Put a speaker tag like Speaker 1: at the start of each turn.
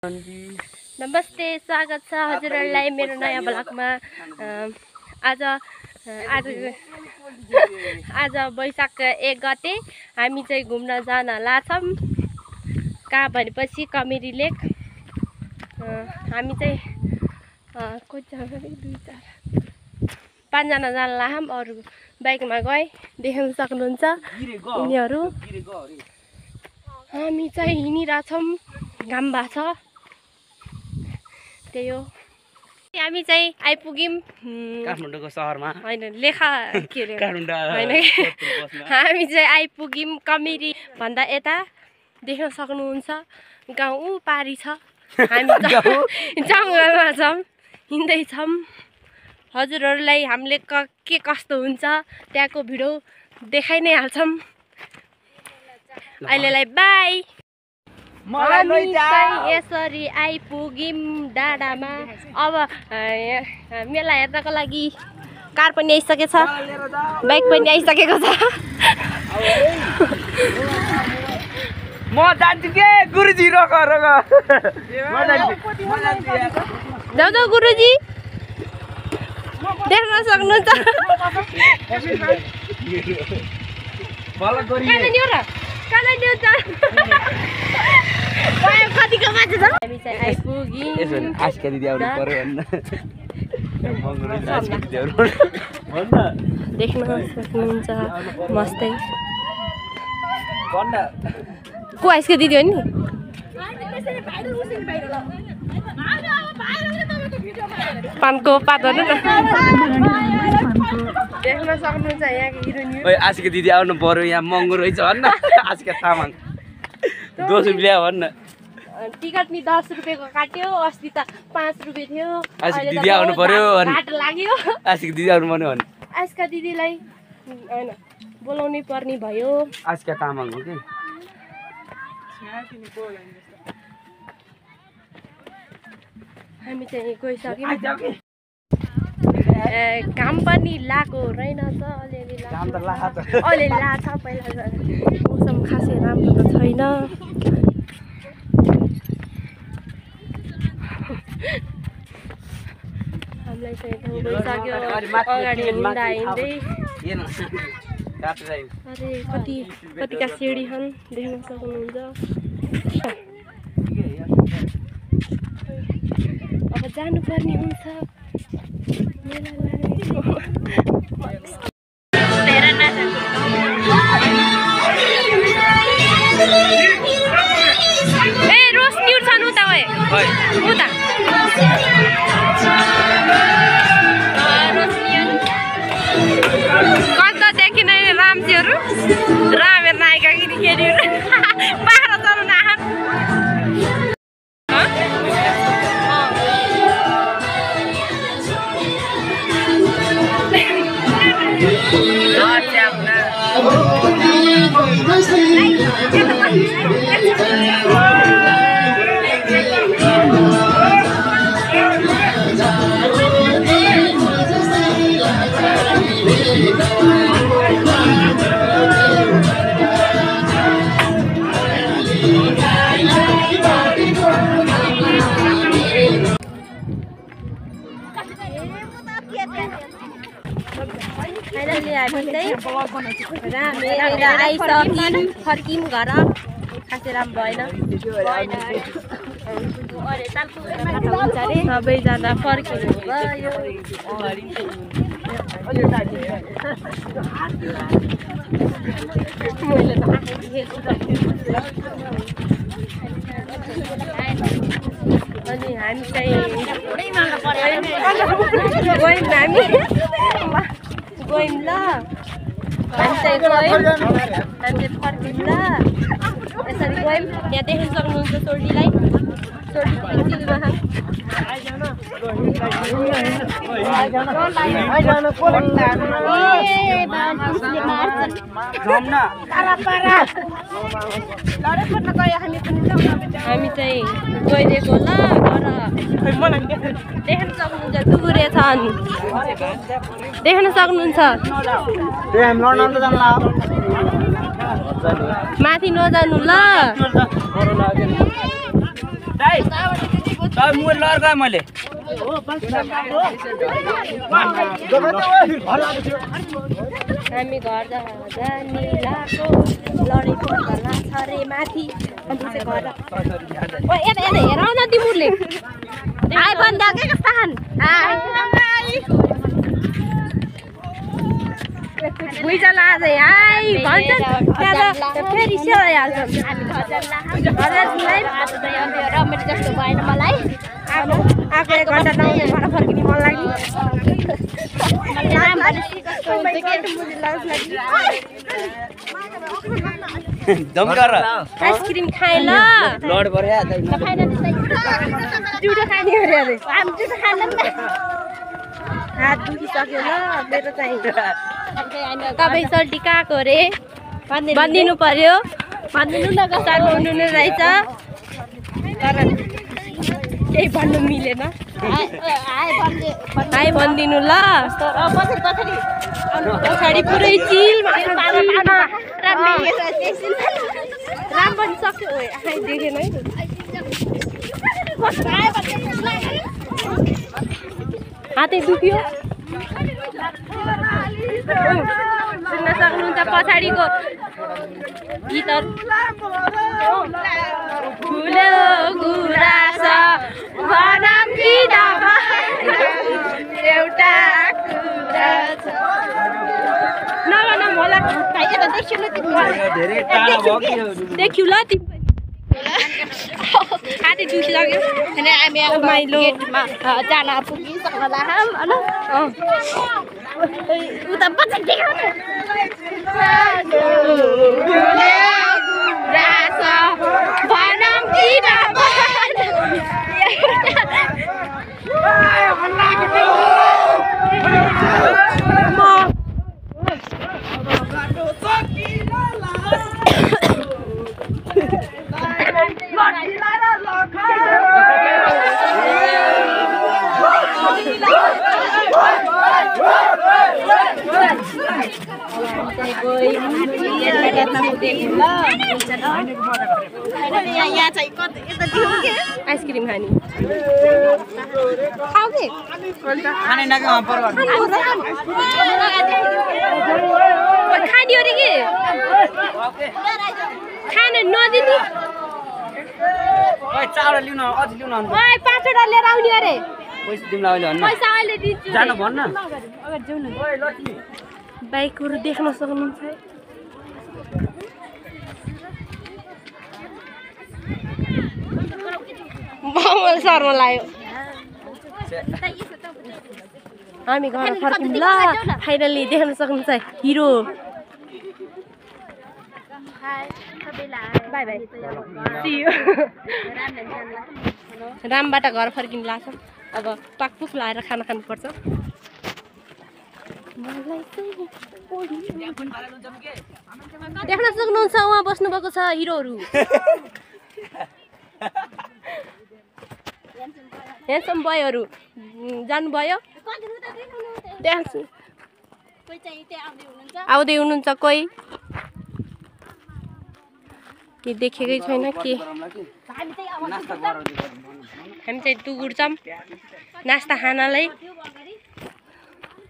Speaker 1: नमस्ते, स्वागत छ हजुरहरूलाई मेरो नयाँ ब्लगमा। आज वैशाख 1 गते हामी चाहिँ घुम्न जान लाछौँ। कहाँ भनेपछि कमेरी लेक। हामी चाहिँ 5 जना जान लाछौँ। अरू बाइकमा गए देख्न सक्नुहुन्छ उनीहरू। हामी चाहिँ हिँडिरहेछौँ, घाम भएको छ, त्यही हो। हामी चाहिँ आइपुग्यौँ
Speaker 2: काठमाडौँको सहरमा,
Speaker 1: होइन लेखा के अरे होइन, हामी चाहिँ आइपुग्यौँ कमेरी भन्दा यता। देख्न सक्नुहुन्छ गाउँ ऊ पारी छ, हामी जङ्गलमा छौँ, हिँड्दैछौँ। हजुरहरूलाई हामीले के कस्तो हुन्छ त्यहाँको भिडियो देखाइ नै हाल्छौँ। अहिलेलाई बाई। हामी चाहिँ यसरी आइपुग्यौँ डाँडामा। अब मेला हेर्नको लागि कार पनि आइसकेको छ, बाइक पनि आइसकेको छ।
Speaker 2: म जान्छु के गुरुजी, रोक रोक।
Speaker 1: जाऊ जाऊ गुरुजी, देख्न सक्नुहुन्छ। हामी चाहिँ आइपुग्यौँ।
Speaker 2: आस्का दिदी आउनु पर्यो
Speaker 1: देख्न सक्नुहुन्छ मस्तै। को आइसक्यो दिदी हो नि? पानको पात भन्नु न। देख्न सक्नुहुन्छ यहाँको हिरोइन।
Speaker 2: आस्का दिदी आउनु पर्यो, यहाँ महँगो रहेछ भन्न। आस्का तामाङ 10 रुपियाँ भन्न।
Speaker 1: टिकट नि 10 रुपियाँको काट्यो, अस्ति त 5 रुपियाँ थियो।
Speaker 2: आस्का दिदी आउनु पर्यो,
Speaker 1: घाट लाग्यो।
Speaker 2: आस्का दिदी आउनु पर्यो भने
Speaker 1: आस्का दिदीलाई होइन बोलाउनै पर्ने भयो।
Speaker 2: आस्का तामाङ हो कि।
Speaker 1: हामी चाहिँ गइसक्यौँ। घाम पनि लाएको रहेनछ, अलिअलि लाग्छ। पहिला मौसम खासै राम्रो त छैन। हामीलाई चाहिँ ठाउँ गइसक्यो। अगाडि हिँड्दा हिँड्दै अरे कतिका सिँडी छन् देख्न सक्नुहुन्छ। अब जानुपर्ने हुन्छ ए रोशनी उठ्छन् उता उता कतादेखि नै रामजीहरू राम हेर्न आएका केटीहरू बाख्रा चलाउन आँखान्। आइसक्यौँ, फर्कियौँ घर। खासै राम्रो भएन। सबैजना फर्किनु भयो। अनि हामी चाहिँ गयौँ ल। हामी चाहिँ गयौँ, हामी फर्कियौँ ल। यसरी गयौँ। यहाँ देख्न सक्नुहुन्छ सोर्टीलाई। सोर्टी एकछिनमा हामी चाहिँ गइदिएको ल घर। देख्न सक्नुहुन्छ दुगुरे छन्, देख्न सक्नुहुन्छ। माथि नजानु ल।
Speaker 2: दाइ दाइ म लड्का मैले
Speaker 1: हामी घर जाने लाको लडेको होला छरे माथि अनि चाहिँ घर ओ यता यता हेर न तिमीले आइ बन्द के कस्ता खान भुइँचालो आज आइ भन्छ त्यहाँ त फेरि सेलाइहाल्छ रमेट जस्तो भएन मलाई आएको 1 घन्टा नआउने घर फर्किने मन लाग्यो
Speaker 2: दमकार
Speaker 1: आइसक्रिम खाए ल
Speaker 2: लड पर्या
Speaker 1: जुठो खाने अरे अरे हामी जुठो खाँदैन हात दुखिसक्यो ल मेरो चाहिँ तपाईँ सल्टी कहाँको अरे भनिदिनु पर्यो भनिदिनु न कस्तो हुनु रहेछ तर केही भन्नु मिलेन आइ भनिदिनु ल पछाडि पुरै चिल राम भनिसक्यो आइ देखेन है हातै दुख्यो सुन्न सक्नुहुन्छ पछाडिको गीत ठुलो गुरास भनम कि एउटा कुरा छ नभनौँ होला देखिउ ल तिमी हातै दुखिसक्यो हामी गेटमा जान पुगिसक्नु उता पछि देखाउनु आइसक्रिम खाने खाने अरे के खाना नदिने 5वटा लिएर आउने अरे पैसा अहिले दिन्छु
Speaker 2: जानु भन्न
Speaker 1: बाइकहरू देख्न सक्नुहुन्छ मलाई शर्मा लाग्यो हामी घर फर्कियौँ ल फाइनली देख्न सक्नुहुन्छ हिरो बाई बाई रामबाट घर फर्किनु लाग्छ अब पाकपुक लाएर खाना खानुपर्छ देख्न सक्नुहुन्छ उहाँ बस्नुभएको छ हिरोहरू ह्यान्डसम बोयहरू जानुभयो आउँदै हुनुहुन्छ कोही के देखेकै छैन के हामी चाहिँ दुगुर्छौँ नास्ता खानलाई